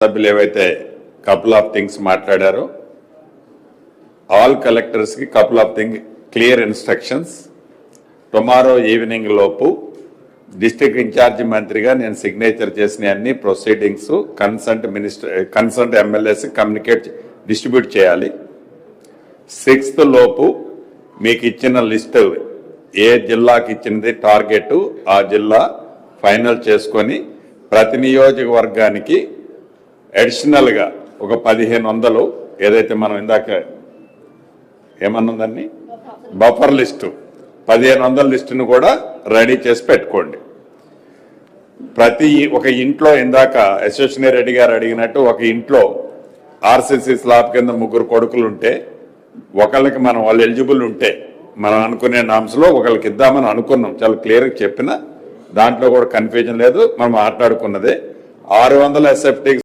సభ్యులు ఏవైతే couple of things మాట్లాడారో ఆల్ కలెక్టర్స్ కి couple of thing clear instructions tomorrow evening లోపు డిస్ట్రిక్ట్ ఇన్ఛార్జి మంత్రిగా నేను సిగ్నేచర్ చేసిన అన్ని proceedings concern MLAs communicate distribute చేయాలి. 6th లోపు మీకు ఇచ్చిన లిస్ట్ ఏ జిల్లాకి ఇచ్చినది టార్గెట్ ఆ జిల్లా ఫైనల్ చేసుకొని ప్రతి నియోజకవర్గానికి అడిషనల్గా ఒక 1500 ఏదైతే మనం ఇందాక ఏమన్నదాన్ని బఫర్ లిస్టు 1500 లిస్టును కూడా రెడీ చేసి పెట్టుకోండి. ప్రతి ఒక ఇంట్లో ఇందాక యశస్విని రెడ్డి గారు అడిగినట్టు ఒక ఇంట్లో ఆర్సీసీ స్లాబ్ కింద 3 కొడుకులు ఉంటే ఒకళ్ళకి మనం వాళ్ళు ఎలిజిబుల్ ఉంటే మనం అనుకునే నామ్స్లో ఒకళ్ళకి ఇద్దామని అనుకున్నాం. చాలా క్లియర్గా చెప్పిన దాంట్లో కూడా కన్ఫ్యూజన్ లేదు. మనం మాట్లాడుకున్నదే 600 SFT